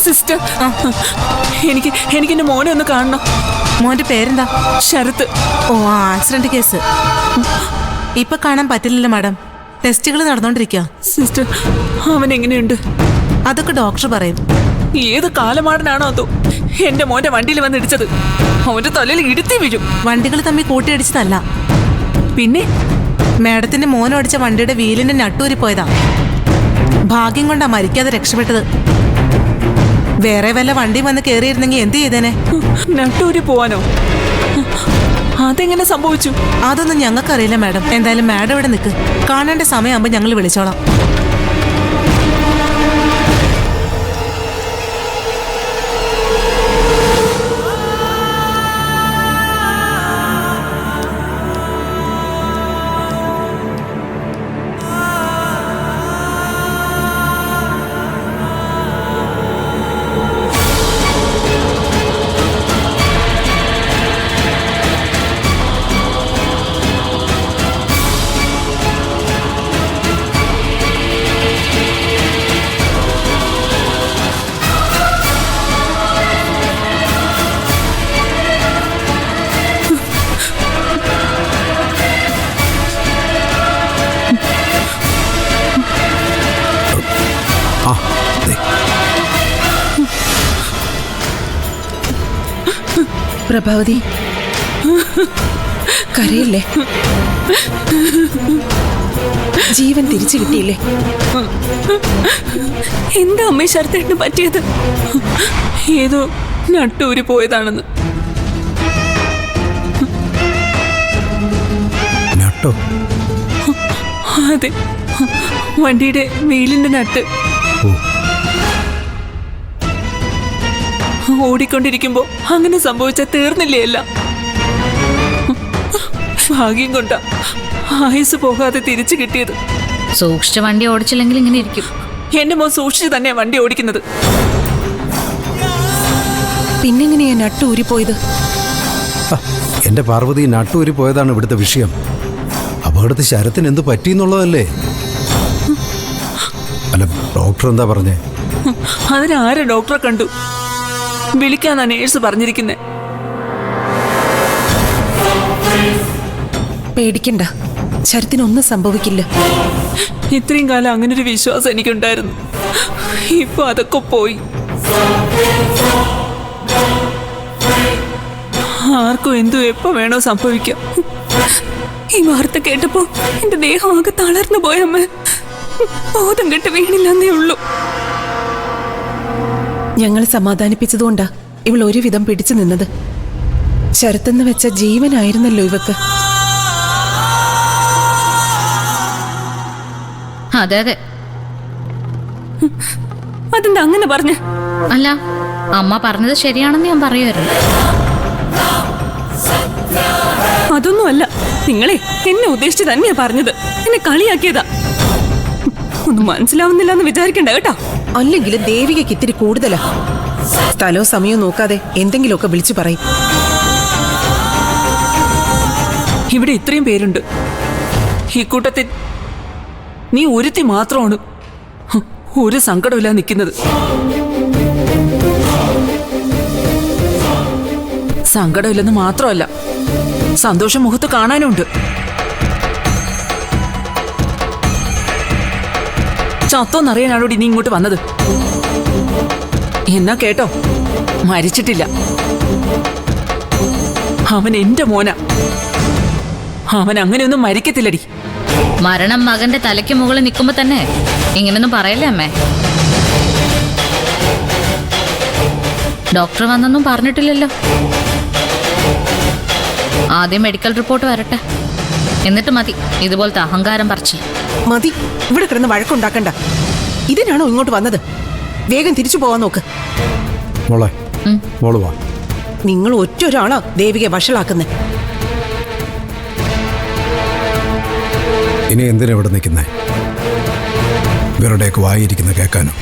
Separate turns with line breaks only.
Sister, എനിക്ക് എന്റെ മോനെ ഒന്ന് കാണണം.
മോന്റെ പേരെന്താ?
ശരത്ത്.
ഓ, ആക്സിഡന്റ് കേസ്. ഇപ്പൊ കാണാൻ പറ്റില്ലല്ലോ മാഡം, ടെസ്റ്റുകൾ നടന്നോണ്ടിരിക്കുക.
സിസ്റ്റർ, അവൻ എങ്ങനെയുണ്ട്?
അതൊക്കെ ഡോക്ടർ പറയും.
ഏത് കാലമാടനാണോ അതോ എന്റെ മോന്റെ വണ്ടിയിൽ വന്ന് ഇടിച്ചത്? അവന്റെ തലയിൽ ഇടുത്തി വീഴും.
വണ്ടികൾ തമ്മിൽ കൂട്ടിയിടിച്ചതല്ല,
പിന്നെ
മാഡത്തിന്റെ മോനും അടിച്ച വണ്ടിയുടെ വീലിന്റെ നട്ടൂരി പോയതാ. ഭാഗ്യം കൊണ്ടാ മരിക്കാതെ രക്ഷപ്പെട്ടത്. വേറെ വല്ല വണ്ടി വന്ന് കേറിയിരുന്നെങ്കിൽ എന്ത് ചെയ്തേനെ?
നട്ടൂരി പോവാനോ? അതെങ്ങനെ സംഭവിച്ചു?
അതൊന്നും ഞങ്ങൾക്കറിയില്ല മാഡം. എന്തായാലും മാഡം ഇവിടെ നിൽക്ക്, കാണേണ്ട സമയമാകുമ്പോൾ ഞങ്ങൾ വിളിച്ചോളാം.
പ്രഭാവതി, കരയില്ലേ? ജീവൻ തിരിച്ചു കിട്ടിയില്ലേ?
എന്താ അമ്മേ ശരത്തേട്ടന് പറ്റിയത്? ഏതോ നട്ടൂരി പോയതാണെന്ന്.
നട്ടോ?
അതെ, വണ്ടിയുടെ വീലിന്റെ നട്ട്. ഓടിക്കൊണ്ടിരിക്കുമ്പോ അങ്ങനെ സംഭവിച്ച തീർന്നില്ലേ എല്ലാം? ഭാഗ്യം കൊണ്ടാ ആയുസ് പോകാതെ തിരിച്ചു കിട്ടിയത്.
സൂക്ഷിച്ച വണ്ടി ഓടിച്ചില്ലെങ്കിൽ ഇങ്ങനെ ഇരിക്കും.
എന്റെ മോൻ സൂക്ഷിച്ച് തന്നെയാ വണ്ടി ഓടിക്കുന്നത്.
പിന്നെങ്ങനെയാ നട്ട് ഊരിപ്പോയത്?
എന്റെ പാർവതി, നട്ടൂരി പോയതാണ് ഇവിടുത്തെ വിഷയം. അപകടത്തിൽ ശരത്തിന് എന്ത് പറ്റിയെന്നുള്ളതല്ലേ? അല്ല, ഡോക്ടർ എന്താ പറഞ്ഞേ?
അതിനാരെ ഡോക്ടറെ കണ്ടു? വിളിക്കാന്നാ നേഴ്സ് പറഞ്ഞിരിക്കുന്നേ.
പേടിക്കണ്ട, ശരത്തിനൊന്നും സംഭവിക്കില്ല.
ഇത്രയും കാലം അങ്ങനൊരു വിശ്വാസം എനിക്കുണ്ടായിരുന്നു. ഇപ്പൊ അതൊക്കെ പോയി. ആർക്കും എന്തു എപ്പോ വേണോ സംഭവിക്കാം. ഈ വാർത്ത കേട്ടപ്പോ എന്റെ ദേഹം ആകെ തളർന്നു പോയമ്മ. ബോധം കെട്ട് വീണില്ലെന്നേ ഉള്ളൂ.
ഞങ്ങൾ സമാധാനിപ്പിച്ചതുകൊണ്ടാ ഇവൾ ഒരുവിധം പിടിച്ചു നിന്നത്. ശരത്തെന്ന് വെച്ച ജീവനായിരുന്നല്ലോ ഇവക്ക്.
അതെ അതെ.
അതെന്താ അങ്ങനെ പറഞ്ഞ?
അല്ല, അമ്മ പറഞ്ഞത് ശരിയാണെന്ന് ഞാൻ പറയുമായിരുന്നു.
അതൊന്നുമല്ല, നിങ്ങളെ എന്നെ ഉദ്ദേശിച്ച് തന്നെയാ പറഞ്ഞത്. എന്നെ കളിയാക്കിയതാ. ഒന്നും മനസ്സിലാവുന്നില്ല എന്ന് വിചാരിക്കണ്ട കേട്ടോ.
അല്ലെങ്കിലും ദേവികയ്ക്ക് ഇത്തിരി കൂടുതലാ. സ്ഥലവും സമയവും നോക്കാതെ എന്തെങ്കിലുമൊക്കെ വിളിച്ചു പറയും.
ഇവിടെ ഇത്രയും പേരുണ്ട്. ഈ കൂട്ടത്തിൽ നീ ഒരുത്തി മാത്രമാണ് ഒരു സങ്കടമില്ല നിൽക്കുന്നത്. സങ്കടമില്ലെന്ന് മാത്രമല്ല, സന്തോഷം മുഖത്ത് കാണാനുണ്ട്. ചത്തോന്നറിയാനാണോടി നീ ഇങ്ങോട്ട് വന്നത്? എന്നാ കേട്ടോ, മരിച്ചിട്ടില്ല. അവൻ എന്റെ മോനാ. അവൻ അങ്ങനെയൊന്നും മരിക്കത്തില്ലടി.
മരണം മകന്റെ തലയ്ക്ക് മുകളിൽ നിൽക്കുമ്പോ തന്നെ ഇങ്ങനൊന്നും പറയല്ലേ അമ്മേ? ഡോക്ടർ വന്നൊന്നും പറഞ്ഞിട്ടില്ലല്ലോ. ആദ്യം മെഡിക്കൽ റിപ്പോർട്ട് വരട്ടെ, എന്നിട്ട് മതി ഇതുപോലത്തെ അഹങ്കാരം പറിച്ച്.
മതി, ഇവിടെ കിടന്ന് വഴക്കുണ്ടാക്കണ്ട. ഇതിനാണോ ഇങ്ങോട്ട് വന്നത്? വേഗം തിരിച്ചു പോവാൻ നോക്ക്.
മോളെ, മോള് വാ.
നിങ്ങൾ ഒറ്റൊരാളാ ദേവികയെ വഷളാക്കുന്നേ.
ഇനി എന്തിനാ ഇവിടെ നിൽക്കുന്നേ? ഇവരുടെയൊക്കെ വായിരിക്കുന്ന കേൾക്കാനോ?